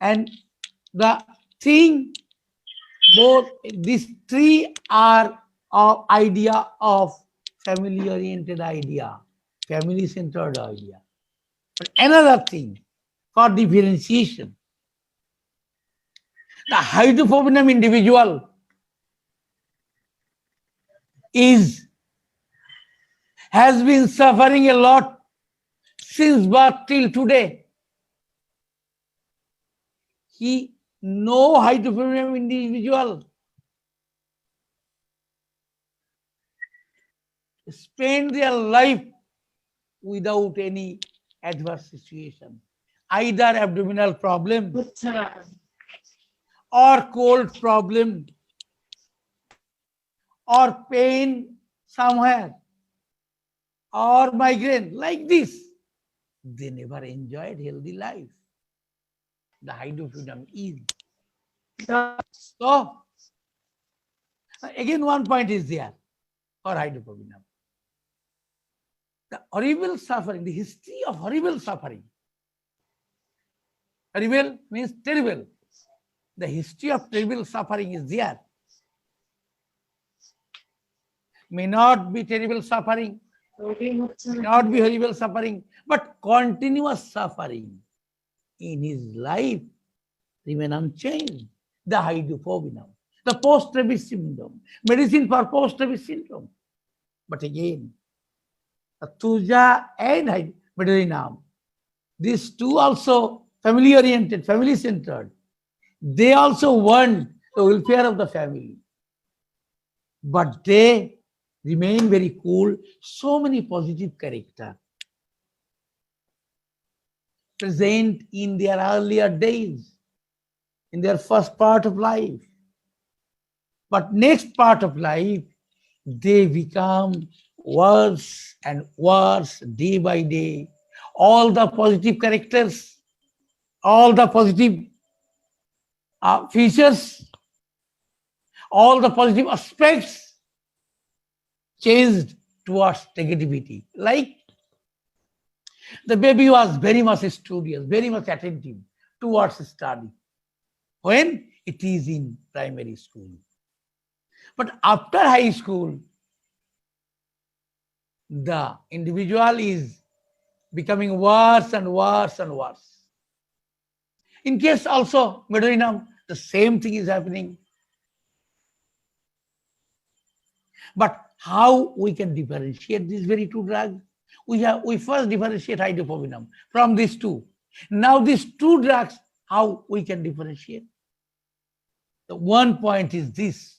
And the thing, both these three are of idea of family oriented idea, family centered idea. But another thing for differentiation, the hydrophobic individual is has been suffering a lot since birth till today. He no hydrophobic individual spend their life without any adverse situation, either abdominal problem or cold problem or pain somewhere or migraine like this. They never enjoyed healthy life. The hydrophobic is. So again, one point is there for hydrophobic. The horrible suffering, the history of horrible suffering. Horrible means terrible. The history of terrible suffering is there. May not be terrible suffering, may not be horrible suffering, but continuous suffering in his life remain unchanged. The hydrophobia, the post-rabies syndrome, medicine for post-rabies syndrome. But again, Tuja and Medurinam, these two also family-oriented, family-centered. They also want the welfare of the family. But they remain very cool. So many positive character present in their earlier days, in their first part of life. But next part of life, they become worse and worse day by day. All the positive characters, all the positive features, all the positive aspects changed towards negativity. Like the baby was very much studious, very much attentive towards study when it is in primary school. But after high school, the individual is becoming worse and worse and worse. In case also Medurinum, the same thing is happening. But how we can differentiate these very two drugs? We first differentiate hydrophobic from these two. Now these two drugs, how we can differentiate? The one point is this.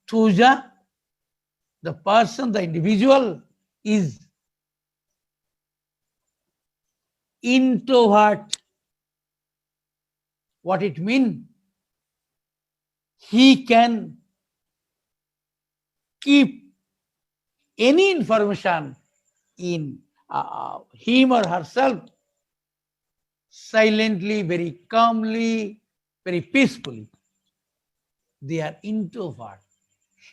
Tuja, the person, the individual is introvert. What it means? He can keep any information in him or herself silently, very calmly, very peacefully. They are introvert.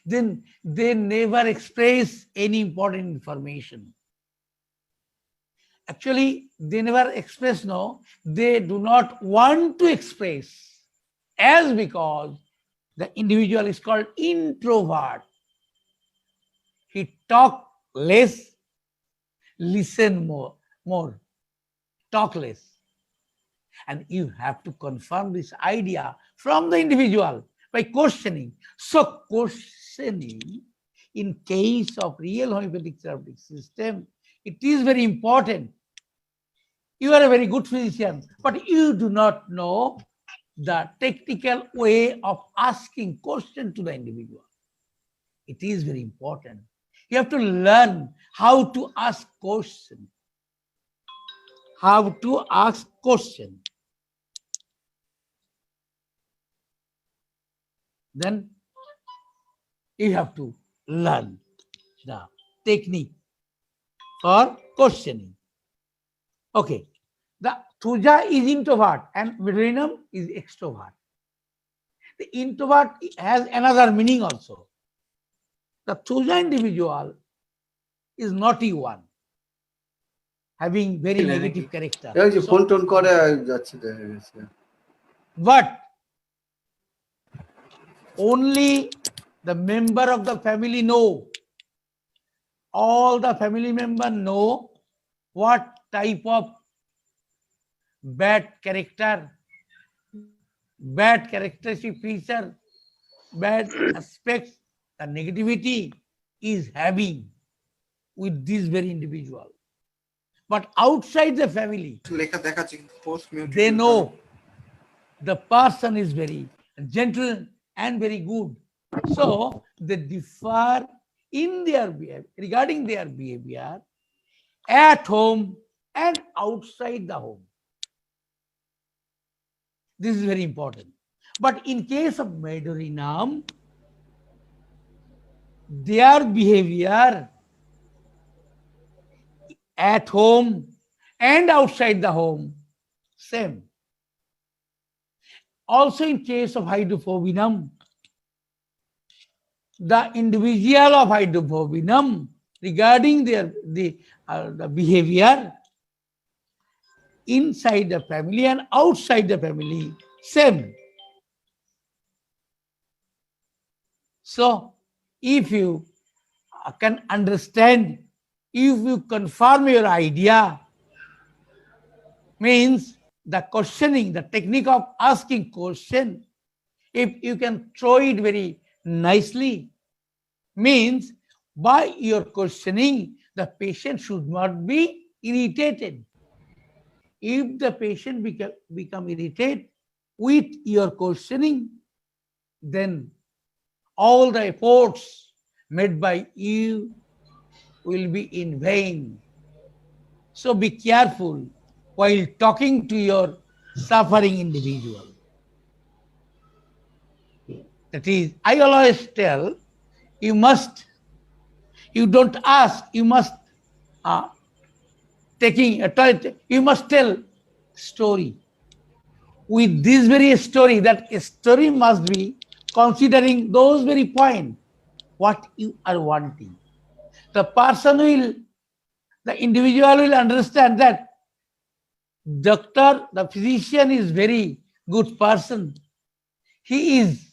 Then they never express any important information. Actually, they never express, no, they do not want to express, as because the individual is called introvert. He talk less, listen more, talk less. And you have to confirm this idea from the individual by questioning. So questioning in case of real homeopathic therapeutic system, it is very important. You are a very good physician, but you do not know the technical way of asking question to the individual. It is very important. You have to learn how to ask question. How to ask question. Then you have to learn the technique for questioning. Okay. The Tuja is introvert and Medurinum is extrovert. The introvert has another meaning also. The Tuja individual is naughty one, having very negative character. এই যে phone tone করে যাচ্ছে দেখা গেছে। But only the member of the family know. All the family members know what type of bad character, bad characteristic feature, bad aspects, the negativity is having with this very individual. But outside the family, they know the person is very gentle and very good. So they differ in their behavior, regarding their behavior at home and outside the home. This is very important. But in case of Madurinam, their behavior at home and outside the home, same. Also in case of Hydrophobinum, the individual of Hydrophobinum, regarding the behavior inside the family and outside the family, same. So if you can understand, if you confirm your idea, means the questioning, the technique of asking question, if you can throw it very nicely, means by your questioning, the patient should not be irritated. If the patient become irritated with your questioning, then all the efforts made by you will be in vain. So be careful while talking to your suffering individual. That is, I always tell, you don't ask, you must you must tell story. With this very story, that story must be considering those very points, what you are wanting. The individual will understand that doctor, the physician is very good person. He is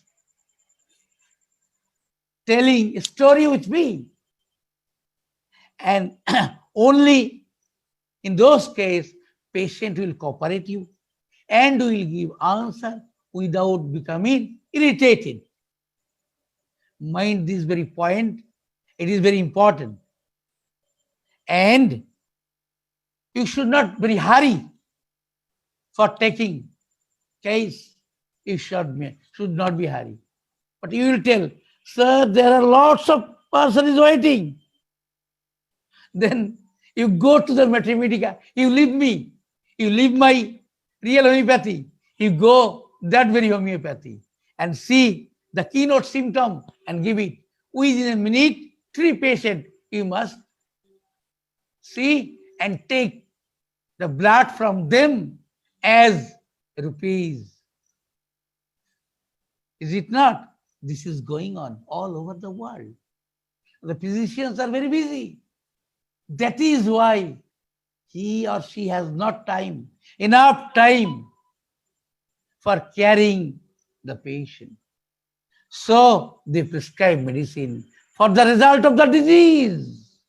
telling a story with me. And only in those cases, patient will cooperate you and will give answer without becoming irritated. Mind this very point. It is very important. And you should not very hurry for taking case. You should not be hurry. But you will tell, sir, there are lots of persons waiting. Then you go to the Mathematica, you leave me, you leave my real homeopathy, you go that very homeopathy and see the keynote symptom and give it. Within a minute, 3 patients you must see and take the blood from them as rupees. Is it not? This is going on all over the world. The physicians are very busy. That is why he or she has not enough time for caring the patient. So they prescribe medicine for the result of the disease,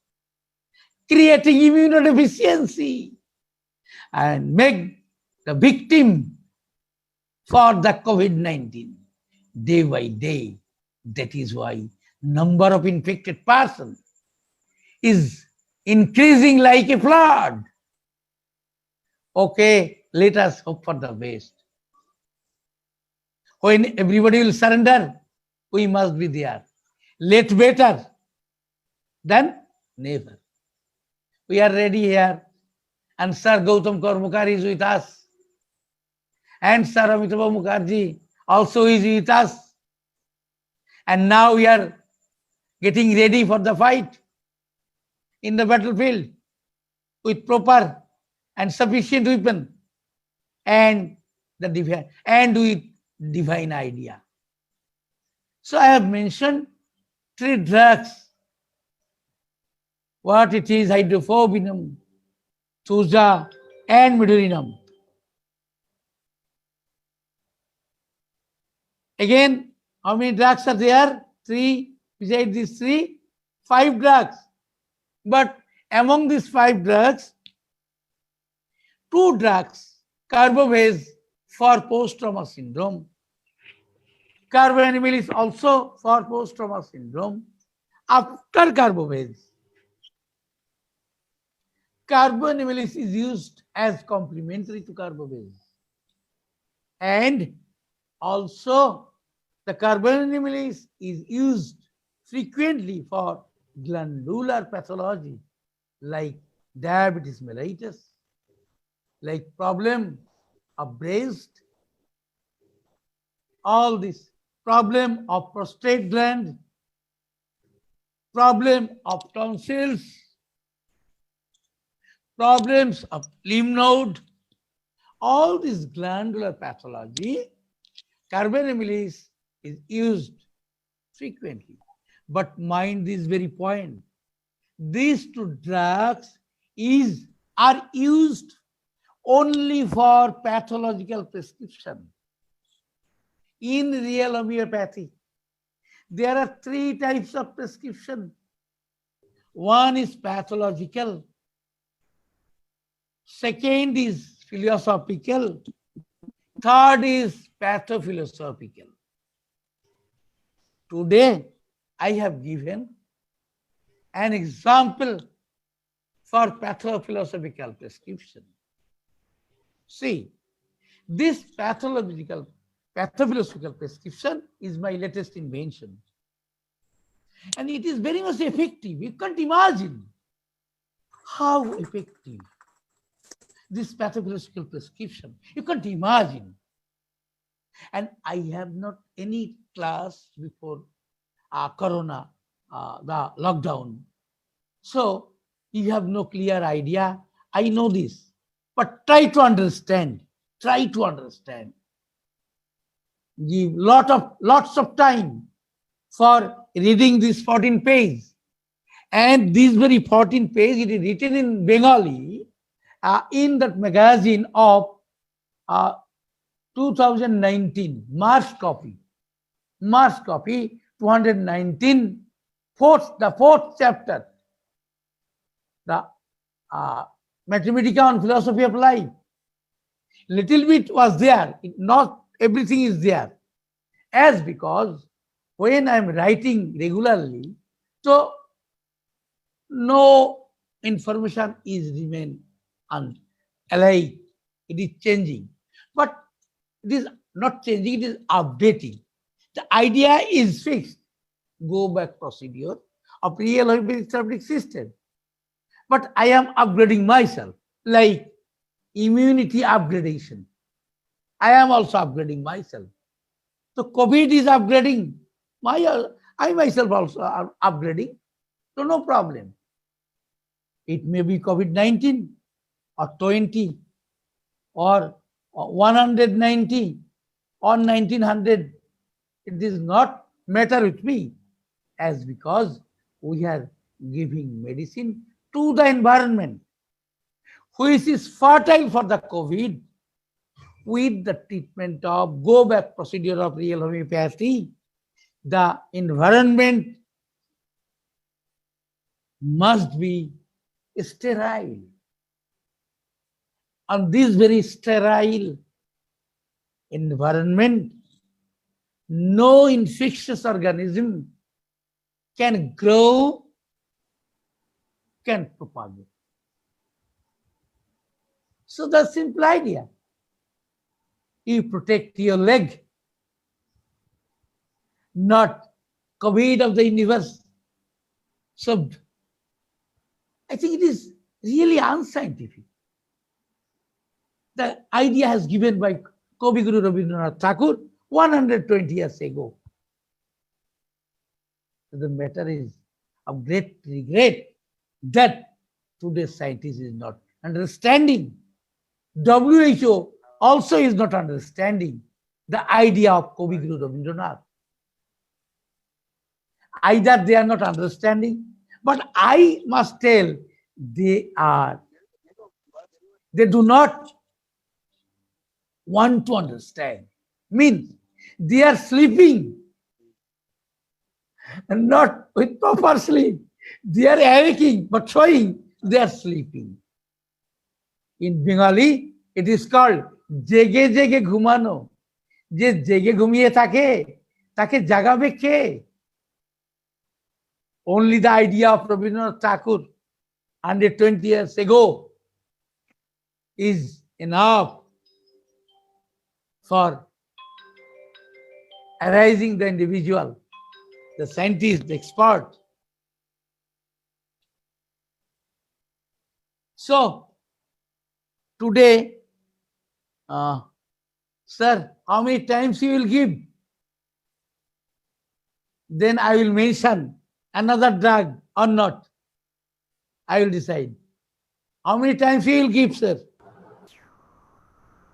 creating immunodeficiency and make the victim for the COVID-19 day by day. That is why number of infected persons is increasing like a flood. Okay, let us hope for the best. When everybody will surrender, we must be there. Late better than never. We are ready here, and Sir Gautam Karmakar is with us, and Sir Amitabh Mukherjee also is with us. And now we are getting ready for the fight in the battlefield with proper and sufficient weapon and with divine idea. So I have mentioned 3 drugs. What it is: Hydrophobinum, Thuja, and medullinium. Again, how many drugs are there? Three. Besides these three, five drugs. But among these five drugs, two drugs, carbovase for post-trauma syndrome. Carbamazepine is also for post-trauma syndrome. After carbovase, carbamazepine is used as complementary to carbovase. And also, the carbamazepine is used frequently for glandular pathology like diabetes mellitus, like problem of breast, all this problem of prostate gland, problem of tonsils, problems of lymph node, all this glandular pathology, carbamazepine is used frequently. But mind this very point. These two drugs are used only for pathological prescription. In real homeopathy, there are three types of prescription. One is pathological, second is philosophical, third is pathophilosophical. Today, I have given an example for pathophilosophical prescription. See, this pathological, pathophilosophical prescription is my latest invention. And it is very much effective. You can't imagine how effective this pathological prescription. You can't imagine. And I have not any class before Corona, the lockdown. So you have no clear idea. I know this, but try to understand. Try to understand. Give lots of time for reading this 14 page. And this very 14 page, it is written in Bengali in that magazine of 2019, March copy, 219, the fourth chapter, the Mathematica on Philosophy of Life. Little bit was there, not everything is there. As because when I am writing regularly, so no information is remain alive. It is changing. But it is not changing, it is updating. The idea is fixed. Go back procedure of real therapeutic system. But I am upgrading myself, like immunity upgradation. I am also upgrading myself. So COVID is upgrading. I myself also are upgrading. So no problem. It may be COVID-19 or 20 or 190 or 1900. It does not matter with me, as because we are giving medicine to the environment, which is fertile for the COVID, with the treatment of go back procedure of real homeopathy. The environment must be sterile. On this very sterile environment, no infectious organism can grow, can propagate. So the simple idea, you protect your leg, not COVID of the universe. So I think it is really unscientific. The idea has given by Kavi Guru Rabindranath Tagore 120 years ago. The matter is of great regret that today's scientist is not understanding. WHO also is not understanding the idea of Kavi Guru Rabindranath. Either they are not understanding, but I must tell they are They do not want to understand. Means they are sleeping and not with proper sleep. They are awaking but showing they are sleeping. In Bengali, it is called jege jege ঘুমানো. যে জেগে ঘুমিয়ে থাকে তাকে জাগাবে কে? Only the idea of Rabindranath Tagore 120 years ago is enough for arising the individual, the scientist, the expert. So, today, sir, how many times you will give? Then I will mention another drug or not. I will decide. How many times you will give, sir?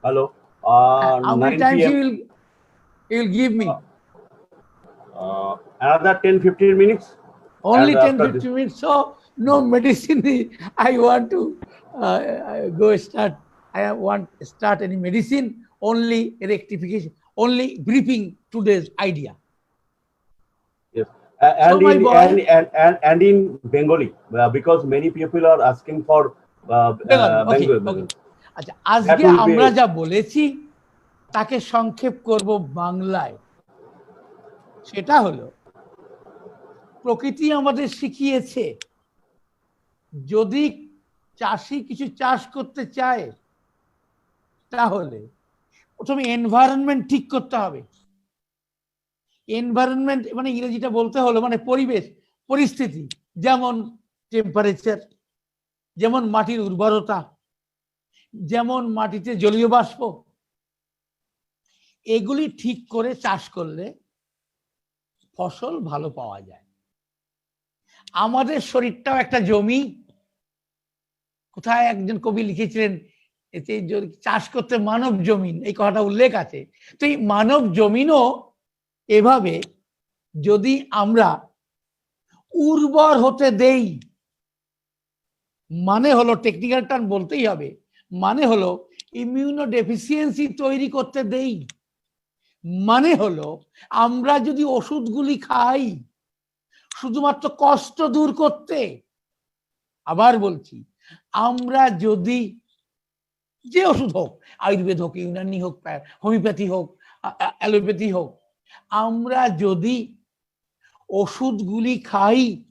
Hello. How many 9 times PM. you will give me? Another 10-15 minutes. Only And 10, after 15 minutes. So no medicine. I want to go start. I want to start any medicine. Only rectification. Only briefing today's idea. Yes. So And my in boy- and in Bengali, because many people are asking for Bengali, okay, Bengali. okay. আচ্ছা, আজকে will be- আমরা যা বলেছি তাকে সংক্ষেপ করব বাংলায়। সেটা হলো, প্রকৃতি আমাদের শিখিয়েছে যদি চাষি কিছু চাষ করতে চায় তাহলে প্রথমে এনভায়রনমেন্ট ঠিক করতে হবে। এনভায়রনমেন্ট মানে ইংরেজিটা বলতে হলো মানে পরিবেশ, পরিস্থিতি, যেমন টেম্পারেচার, যেমন মাটির উর্বরতা, যেমন মাটিতে জলীয় বাষ্প, এগুলি ঠিক করে চাষ করলে ফসল ভালো পাওয়া যায়। আমাদের শরীরটাও একটা জমি। কোথায় একজন কবি লিখেছিলেন, এতে চাষ করতে মানব জমিন, এই কথাটা উল্লেখ আছে। তো এই মানব জমিনও এভাবে যদি আমরা উর্বর হতে দেই, মানে হলো টেকনিক্যাল টার্ম বলতেই হবে, মানে হলো ইমিউনো ডেফিসিয়েন্সি তৈরি করতে দেই, মানে হলো আমরা যদি ওষুধগুলি খাই শুধুমাত্র কষ্ট দূর করতে, আবার বলছি, আমরা যদি যে ওষুধ হোক, আয়ুর্বেদ হোক, ইউনানি হোক, হোমিওপ্যাথি হোক, অ্যালোপ্যাথি হোক, আমরা যদি ওষুধগুলি খাই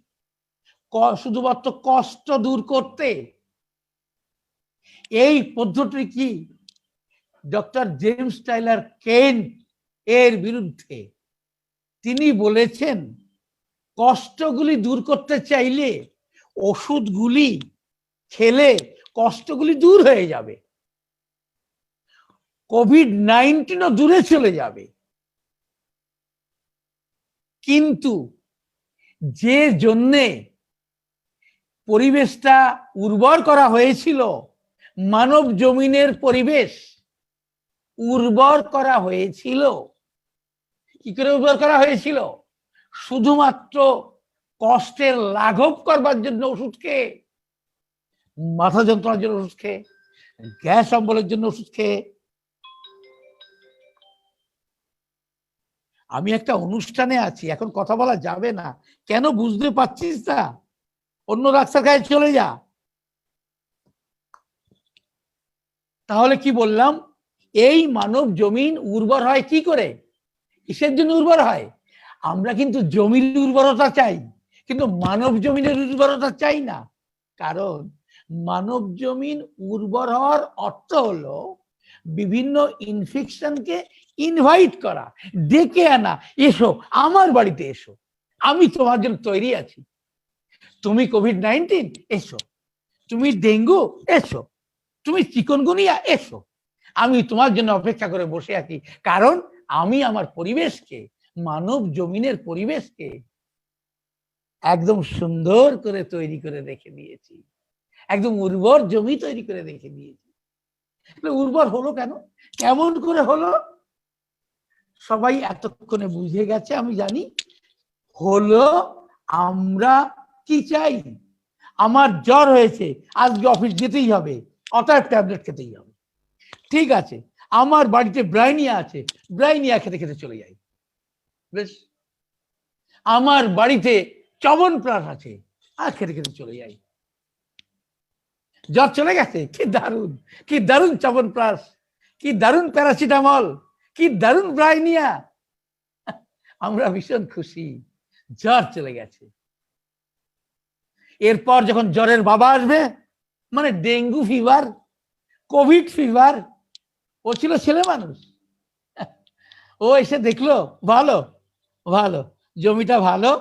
শুধুমাত্র কষ্ট দূর করতে, এই পদ্ধতি কি ডক্টর জেমস টাইলার কেন্ট এর বিরুদ্ধে। তিনি বলেছেন কষ্টগুলি দূর করতে চাইলে ওষুধগুলি খেলে কষ্টগুলি দূর হয়ে যাবে, কোভিড-19ও দূরে চলে যাবে। কিন্তু যে জন্যে পরিবেশটা উর্বর করা হয়েছিল, মানব জমিনের পরিবেশ উর্বর করা হয়েছিল, কি করে উর্বর করা হয়েছিল? শুধুমাত্র কষ্টের লাঘব করবার জন্য ওষুধ খেয়ে, মাথা যন্ত্রণার জন্য ওষুধ খেয়ে, গ্যাস অম্বলের জন্য ওষুধ খেয়ে। আমি একটা অনুষ্ঠানে আছি, এখন কথা বলা যাবে না, কেন বুঝতে পারছিস না? অন্য ডাক্তার কাছে চলে যা। তাহলে কি বললাম? এই মানব জমিন উর্বর হয় কি করে? কিসের জন্য উর্বর হয়? আমরা কিন্তু জমির উর্বরতা চাই, কিন্তু মানব জমিনের উর্বরতা চাই না। কারণ মানব জমিন উর্বর হওয়ার অর্থ হলো বিভিন্ন ইনফেকশনকে ইনভাইট করা, ডেকে আনা, এসো আমার বাড়িতে এসো, আমি তোমার জন্য তৈরি আছি। তুমি কোভিড-19 এসো, তুমি ডেঙ্গু এসো, তুমি চিকনগুনিয়া এসো, আমি তোমার জন্য অপেক্ষা করে বসে আছি। কারণ আমি আমার পরিবেশকে, মানব জমিনের পরিবেশকে একদম সুন্দর করে তৈরি করে রেখে দিয়েছি, একদম উর্বর জমি তৈরি করে রেখে দিয়েছি। উর্বর হলো কেন, কেমন করে হলো? সবাই এতক্ষণে বুঝে গেছে আমি জানি। হলো আমরা কি চাই? আমার জ্বর হয়েছে, আজকে অফিস যেতেই হবে, অতএব ট্যাবলেট খেতেই হবে। ঠিক আছে, আমার বাড়িতে ব্রাইনিয়া আছে, ব্রাইনিয়া খেতে খেতে চলে যাই। বেশ, আমার বাড়িতে চবনপ্রাশ আছে, আর খেতে খেতে চলে যাই। জ্বর চলে গেছে, কি দারুণ, কি দারুণ চবনপ্রাশ, কি দারুণ প্যারাসিটামল, কি দারুণ ব্রাইনিয়া, আমরা ভীষণ খুশি, জ্বর চলে গেছে। এরপর যখন জ্বরের বাবা আসবে, মানে ডেঙ্গু ফিভার, কোভিড ফিভার, ও ছিল ছেলে মানুষ, ও এসে দেখলো ভালো ভালো জমিটা ভালো,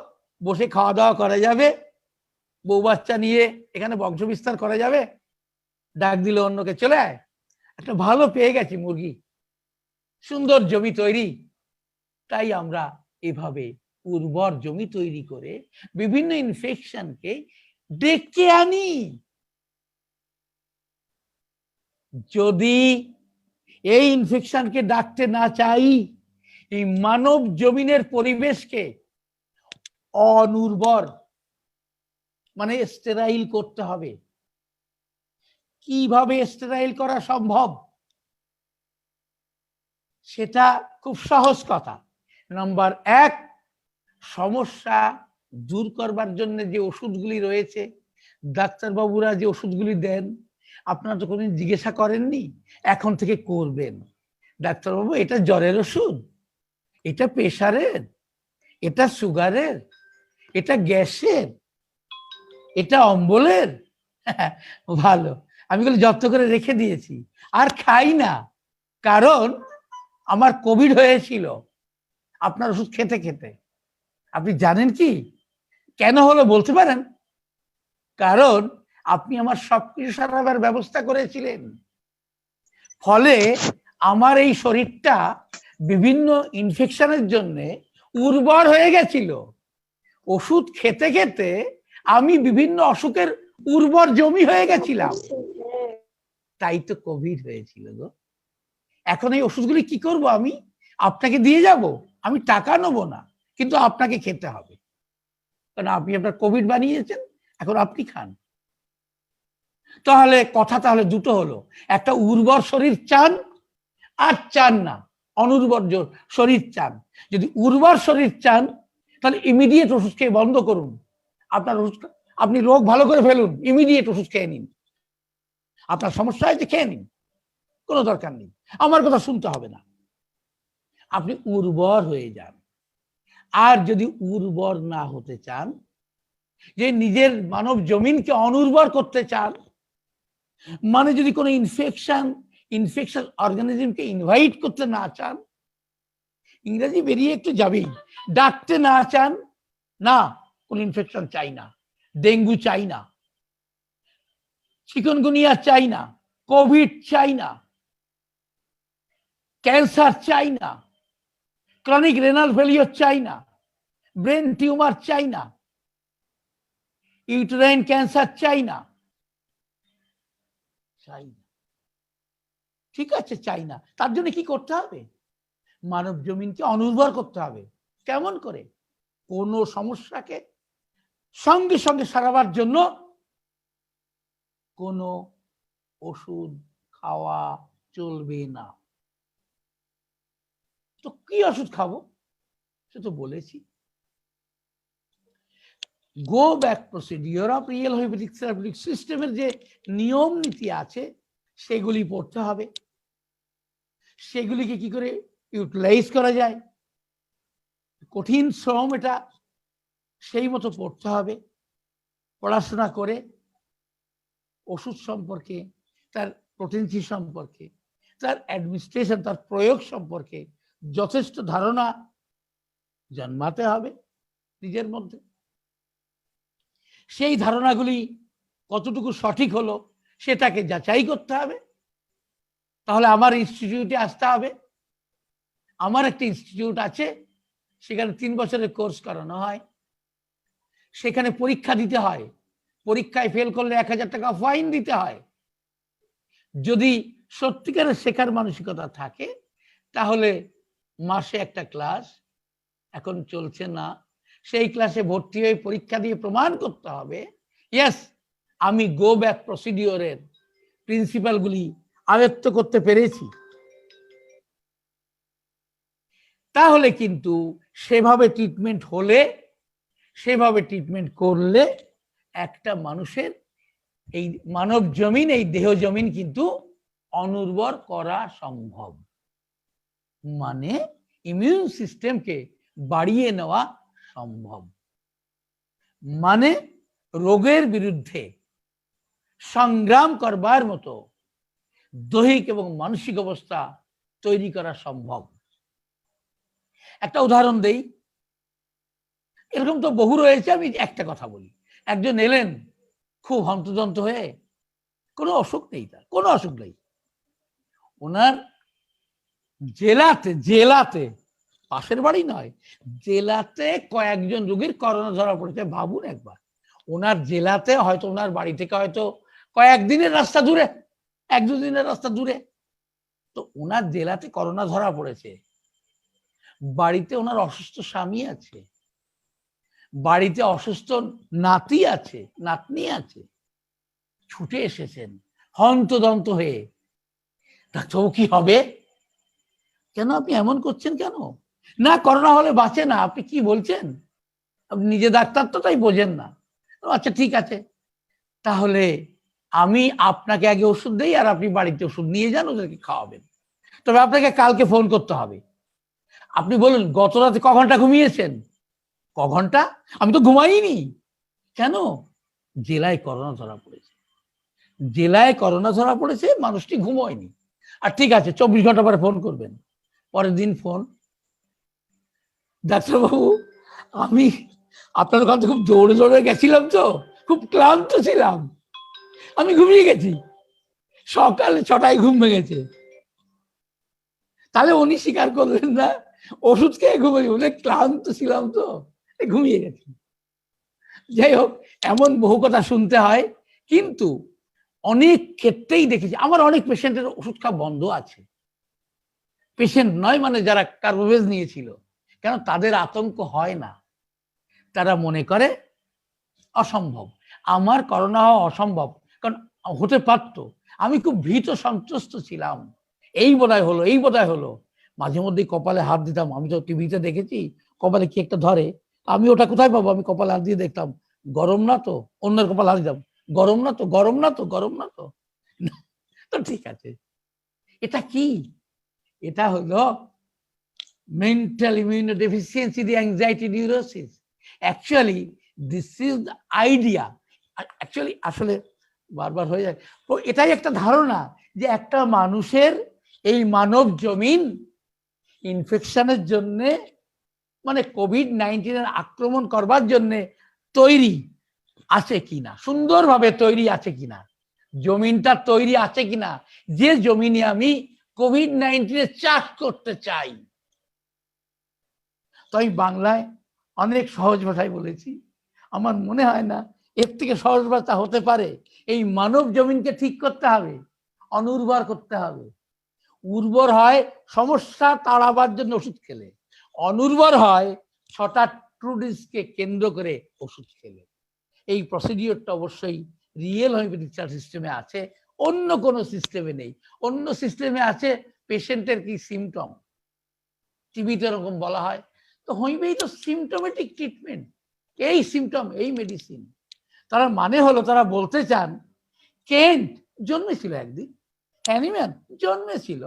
বসে খাওয়া দাওয়া করা যাবে, বউ বাচ্চা নিয়ে এখানে বংশ বিস্তার করা যাবে, ডাক দিল অন্যকে, চলে আয়, একটা ভালো পেয়ে গেছি মুরগি, সুন্দর জমি তৈরি। তাই আমরা এভাবে উর্বর জমি তৈরি করে বিভিন্ন ইনফেকশনকে ডেকে আনি। যদি এই ইনফেকশনকে ডাকতে না চাই, এই মানব জমিনের পরিবেশকে অনুর্বর মানে স্টেরাইল করতে হবে। কিভাবে স্টেরাইল করা সম্ভব সেটা খুব সহজ কথা। নাম্বার 1, সমস্যা দূর করবার জন্য যে ওষুধগুলি রয়েছে, ডাক্তারবাবুরা যে ওষুধগুলি দেন, আপনারা তো কোনোদিন জিজ্ঞাসা করেননি, এখন থেকে করবেন। ডাক্তারবাবু, এটা জ্বরের ওষুধ, এটা প্রেশারের, এটা সুগারের, এটা গ্যাসের, এটা অম্বলের। ভালো, আমি এগুলো যত্ন করে রেখে দিয়েছি, আর খাই না, কারণ আমার কোভিড হয়েছিল আপনার ওষুধ খেতে খেতে। আপনি জানেন কি কেন হলো বলতে পারেন? কারণ আপনি আমার সবকিছু সারাবার ব্যবস্থা করেছিলেন, ফলে আমার এই শরীরটা বিভিন্ন ইনফেকশনের জন্য উর্বর হয়ে গেছিল। ওষুধ খেতে খেতে আমি বিভিন্ন অসুখের উর্বর জমি হয়ে গেছিলাম, তাই তো কোভিড হয়েছিল গো। এখন এই ওষুধগুলি কি করব? আমি আপনাকে দিয়ে যাব, আমি টাকা নেবো না, কিন্তু আপনাকে খেতে হবে, কারণ আপনি আপনার কোভিড বানিয়েছেন, এখন আপনি খান। তাহলে কথা তাহলে দুটো হলো, একটা উর্বর শরীর চান, আর চান না অনুর্বর শরীর চান। যদি উর্বর শরীর চান তাহলে ইমিডিয়েট ওষুধ খেয়ে বন্ধ করুন, আপনার ওষুধ, আপনি রোগ ভালো করে ফেলুন, ইমিডিয়েট ওষুধ খেয়ে নিন। আপনার সমস্যা হয়েছে, খেয়ে নিন, কোনো দরকার নেই, আমার কথা শুনতে হবে না, আপনি উর্বর হয়ে যান। আর যদি উর্বর না হতে চান, যে নিজের মানব জমিনকে অনুর্বর করতে চান, মানে যদি কোনো ইনফেকশন অর্গানিজমকে ইনভাইট করতে না চান, ইংরেজি বেরিয়ে একটু যাবেই, ডাকতে না চান, না কোন ইনফেকশন চাই না, ডেঙ্গু চাই না, চিকনগুনিয়া চাই না, কোভিড চাই না, ক্যান্সার চাই না, ক্রনিক রেনাল ফেলিওর চাই না, ব্রেন টিউমার চাই না, ইউটেরাইন ক্যান্সার চাই না, চাই না, ঠিক আছে, চাই না। তার জন্য কি করতে হবে? মানব জমিনকে অনুর্বর করতে হবে। কেমন করে? কোন সমস্যাকে সঙ্গে সঙ্গে সারাবার জন্য কোন ওষুধ খাওয়া চলবে না। তো কি ওষুধ খাবো সে তো বলেছি, go back procedure of real homeopathic therapeutic সিস্টেমের যে নিয়ম নীতি আছে সেগুলি পড়তে হবে, সেগুলিকে কি করে ইউটিলাইজ করা যায়, কঠিন শ্রম এটা, সেই মতো পড়তে হবে। পড়াশোনা করে ওষুধ সম্পর্কে, তার পোটেন্সি সম্পর্কে, তার অ্যাডমিনিস্ট্রেশন, তার প্রয়োগ সম্পর্কে যথেষ্ট ধারণা জন্মাতে হবে নিজের মধ্যে। সেই ধারণাগুলি কতটুকু সঠিক হলো সেটাকে যাচাই করতে হবে। তাহলে আমার ইনস্টিটিউটে আসতে হবে। আমার একটা ইনস্টিটিউট আছে, সেখানে 3 বছরের কোর্স করানো হয়, সেখানে পরীক্ষা দিতে হয়, পরীক্ষায় ফেল করলে 1000 টাকা ফাইন দিতে হয়। যদি সত্যিকারের শেখার মানসিকতা থাকে তাহলে মাসে একটা ক্লাস, এখন চলছে না, সেই ক্লাসে ভর্তি হয়ে পরীক্ষা দিয়ে প্রমাণ করতে হবে, ইয়েস আমি গো ব্যাক প্রসিডিওরের প্রিন্সিপালগুলি আয়ত্ত করতে পেরেছি, তাহলে কিন্তু সেভাবে ট্রিটমেন্ট হলে, সেভাবে ট্রিটমেন্ট করলে একটা মানুষের এই মানব জমিন, এই দেহ জমিন কিন্তু অনুর্বর করা সম্ভব। মানে ইমিউন সিস্টেমকে বাড়িয়ে নেওয়া সম্ভব, মানে রোগের বিরুদ্ধে সংগ্রাম করবার মতো দৈহিক এবং মানসিক অবস্থা তৈরি করা সম্ভব। একটা উদাহরণ দেই, এরকম তো বহু রয়েছে, আমি একটা কথা বলি। একজন এলেন খুব হন্তদন্ত হয়ে, কোনো অসুখ নেই, তার কোনো অসুখ নেই, ওনার জেলাতে পাশের বাড়ি নয়, জেলাতে কয়েকজন রোগীর করোনা ধরা পড়েছে। ভাবুন একবার, ওনার জেলাতে, হয়তো ওনার বাড়ি থেকে হয়তো কয়েকদিনের রাস্তা দূরে, 1-2 দিনের রাস্তা দূরে, তো ওনার জেলাতে করোনা ধরা পড়েছে। বাড়িতে ওনার অসুস্থ স্বামী আছে, বাড়িতে অসুস্থ নাতি আছে, নাতনি আছে, ছুটে এসেছেন হন্তদন্ত হয়ে। ডাক্তারবাবু কি হবে? কেন আপনি এমন করছেন কেন? না, করোনা হলে বাঁচে না, আপনি কি বলছেন? আপনি নিজে ডাক্তার তো, তাই বোঝেন না। আচ্ছা ঠিক আছে, তাহলে আমি আপনাকে আগে ওষুধ দেই, আর আপনি বাড়িতে ওষুধ নিয়ে যান, ওদেরকে খাওয়াবেন। তবে আপনাকে কালকে ফোন করতে হবে। আপনি বলুন, গত রাতে ক ঘন্টা ঘুমিয়েছেন? ক ঘন্টা? আমি তো ঘুমাইনি। কেন? জেলায় করোনা ধরা পড়েছে, জেলায় করোনা ধরা পড়েছে, মানুষটি ঘুমোয়নি। আর ঠিক আছে, 24 ঘন্টা পরে ফোন করবেন। পরের দিন ফোন, ডাক্তারবাবু আমি আপনার ওখান থেকে খুব দৌড়ে দৌড়ে গেছিলাম, তো খুব ক্লান্ত ছিলাম, আমি ঘুমিয়ে গেছি, সকালে 6টায় ঘুম ভেঙেছে। তাহলে উনি স্বীকার করলেন না, ওষুধ খেয়ে ঘুমিয়ে, উনি ক্লান্ত ছিলাম তো ঘুমিয়ে গেছি। যাই হোক, এমন বহু কথা শুনতে হয়, কিন্তু অনেক ক্ষেত্রেই দেখেছি, আমার অনেক পেশেন্টের ওষুধ খাওয়া বন্ধ আছে। পেশেন্ট নয়, মানে যারা কার্বোভেজ নিয়েছিল, কেন তাদের আতঙ্ক হয় না, তারা মনে করে অসম্ভব, আমার করোনা হওয়া অসম্ভব, কারণ হতে পারতো। আমি খুব ভীত সন্ত্রস্ত ছিলাম, এই বোধহয় হলো, এই বোধহয় হলো। মাঝে মধ্যেই কপালে হাত দিতাম, আমি তো টিভিতে দেখেছি কপালে কি একটা ধরে, আমি ওটা কোথায় পাবো? আমি কপালে হাত দিয়ে দেখতাম, গরম না তো, অন্যের কপালে হাত দিতাম, গরম না তো, গরম না তো, গরম না তো। তো ঠিক আছে, এটা কি? এটা হলো mental immunodeficiency, the anxiety neurosis. Actually, this is the idea. Actually, আসলে বারবার হয়ে যায়, তো এটাই একটা ধারণা যে একটা মানুষের এই মানব জমিন ইনফেকশনের জন্য, মানে কোভিড-19 আক্রমণ করবার জন্য তৈরি আছে কিনা, সুন্দরভাবে তৈরি আছে কিনা, জমিনটা তৈরি আছে কিনা, যে জমিনে আমি কোভিড-19 চাষ করতে চাই। তো আমি বাংলায় অনেক সহজ ভাষায় বলেছি, আমার মনে হয় না এর থেকে সহজ ভাষা হতে পারে। এই মানব জমিনকে ঠিক করতে হবে, অনুর্বর করতে হবে। উর্বর হয় সমস্যা তাড়াবার জন্য ওষুধ খেলে, অনুর্বর হয় 6টা ট্রুডিসকে কেন্দ্র করে ওষুধ খেলে। এই প্রসিডিওরটা অবশ্যই রিয়েল হোমিওপ্যাথিক সিস্টেমে আছে, অন্য কোনো সিস্টেমে নেই। অন্য সিস্টেমে আছে পেশেন্টের কি সিমটম, টিভিতে এরকম বলা হয়, তো হোমিওপ্যাথি তো সিমটোমেটিক ট্রিটমেন্ট, এই সিমটম, এই মেডিসিন। তার মানে হলো তারা বলতে চান, কেন্ট জন্মেছিল একদিন, হ্যানিম্যান জন্মেছিল,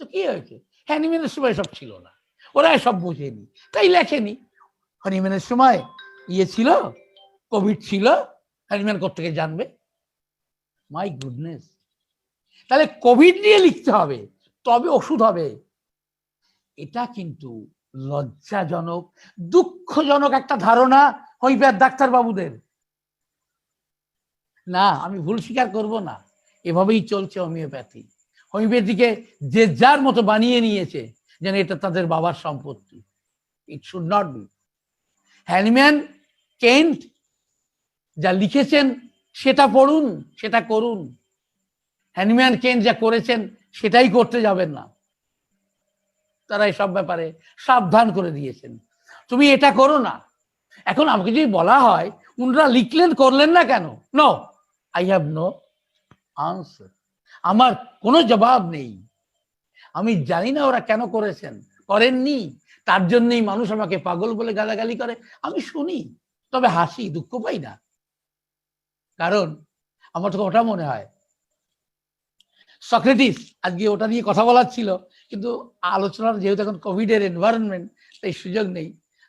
তো কি হয়েছে? হ্যানিম্যানের সময় সব ছিল না, ওরা সব বোঝেনি, তাই লেখেনি। হ্যানিম্যানের সময় ইয়ে ছিল, কোভিড ছিল, হ্যানিম্যান কোত্থেকে জানবে? মাই গুডনেস, তাহলে কোভিড নিয়ে লিখতে হবে, তবে ওষুধ হবে। এটা কিন্তু লজ্জাজনক, দুঃখজনক একটা ধারণা হোমিওপ্যাথ ডাক্তারবাবুদের। না, আমি ভুল স্বীকার করব না, এভাবেই চলছে হোমিওপ্যাথি। হোমিওপ্যাথিকে যে যার মতো বানিয়ে নিয়েছে, যেন এটা তাদের বাবার সম্পত্তি। It should not be. Hahnemann, Kent যা লিখেছেন সেটা পড়ুন, সেটা করুন। হ্যানিম্যান, কেন্ট যা করেছেন সেটাই করতে যাবেন না। তারা এসব ব্যাপারে সাবধান করে দিয়েছেন, তুমি এটা করো না। এখন আমাকে যদি বলা হয় উনারা লিখলেন, করলেন না কেন? No, I have no answer. আমার কোনো জবাব নেই। আমি জানি না ওরা কেন করেছেন, করেননি, তার জন্যই মানুষ আমাকে পাগল বলে গালাগালি করে। আমি শুনি, তবে হাসি, দুঃখ পাই না। কারণ আমার তো ওটা মনে হয় সক্রেটিস, আজকে ওটা নিয়ে কথা বলার ছিল, কিন্তু আলোচনার যেহেতু এখন কোভিডের এনভায়রনমেন্ট, তাই সুযোগ নেই।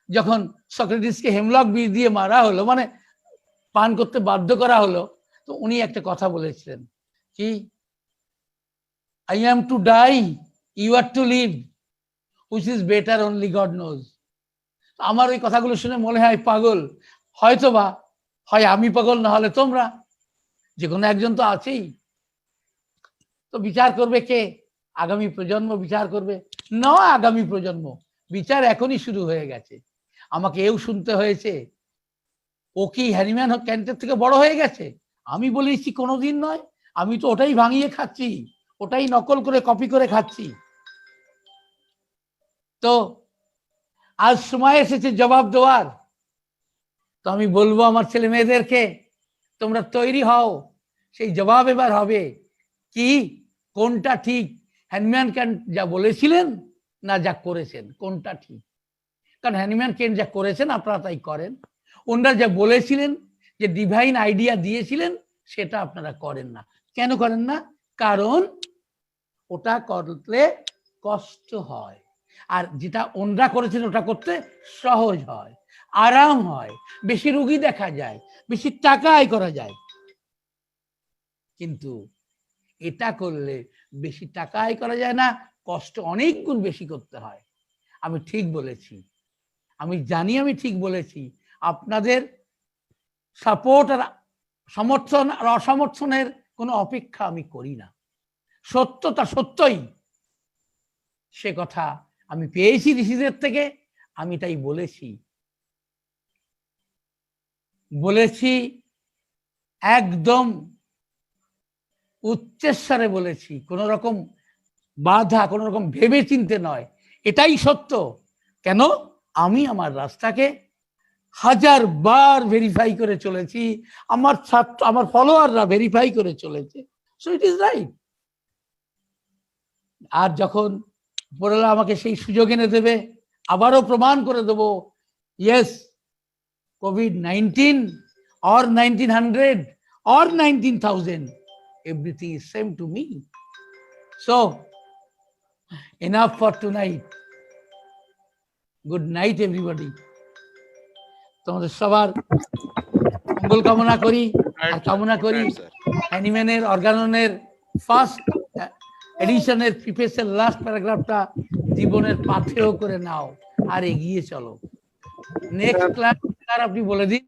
যখন সক্রেটিসকে হেমলক বীজ দিয়ে মারা হলো, মানে পান করতে বাধ্য করা হলো, তো উনি একটা কথা বলেছিলেন কি, I am to die, you are to live, which is better only God knows. আমার ওই কথাগুলো শুনে মনে হয় পাগল, হয়তোবা হয় আমি পাগল, না হলে তোমরা, যে কোনো একজন তো আছেই। তো বিচার করবে কে? আগামী প্রজন্ম বিচার করবে। না, আগামী প্রজন্ম বিচার এখনই শুরু হয়ে গেছে। আমাকে এও শুনতে হয়েছে, ও কি হ্যানিম্যান ক্যান্টের থেকে বড় হয়ে গেছে? আমি বলেছি কোনোদিন নয়, আমি তো ওটাই ভাঙিয়ে খাচ্ছি, ওটাই নকল করে কপি করে খাচ্ছি। তো আজ সময় এসেছে জবাব দেওয়ার। তো আমি বলবো আমার ছেলে মেয়েদেরকে, তোমরা তৈরি হও, সেই জবাব এবার হবে। কি, কোনটা ঠিক? হ্যানিম্যান ক্যান্ট যা বলেছিলেন না যা করেছেন, কোনটা ঠিক? কারণ হ্যানিম্যান ক্যান্ট যা করেছেন আপনারা তাই করেন, ওনারা যা বলেছিলেন, যে ডিভাইন আইডিয়া দিয়েছিলেন, সেটা আপনারা করেন না। কেন করেন না? কারণ ওটা করলে কষ্ট হয়, আর যেটা ওনারা করেছেন ওটা করতে সহজ হয়, আরাম হয়, বেশি রোগী দেখা যায়, বেশি টাকা আয় করা যায়। কিন্তু এটা করলে বেশি টাকা আয় করা যায় না, কষ্ট অনেক গুণ বেশি করতে হয়। আমি ঠিক বলেছি, আমি জানি আমি ঠিক বলেছি। আপনাদের সাপোর্ট আর সমর্থন আর অসমর্থনের কোনো অপেক্ষা আমি করি না। সত্যটা সত্যই, সে কথা আমি পেয়েছি ঋষিদের থেকে, আমি তাই বলেছি একদম উচ্চস্বরে বলেছি, কোন রকম বাধা, কোন রকম ভেবে চিনতে নয়, এটাই সত্য। কেন? আমি আমার রাস্তাকে 1000 বার ভেরিফাই করে চলেছি, আমার ছাত্র, আমার ফলোয়াররা ভেরিফাই করে চলেছে, সো ইট ইজ রাইট। আর যখন উপরওয়ালা আমাকে সেই সুযোগ এনে দেবে, আবারও প্রমাণ করে দেব, yes, COVID-19 or 1900 or 19,000, everything is same to me. So enough for tonight. Good night everybody. তোমাদের সবার মঙ্গল কামনা করি, আর কামনা করি হ্যানিম্যানের অর্গাননের ফার্স্ট এডিশনের প্রিফেসের লাস্ট প্যারাগ্রাফটা জীবনের পাথেয় করে নাও আর এগিয়ে চলো। নেক্সট ক্লাস আপনি বলে দিন।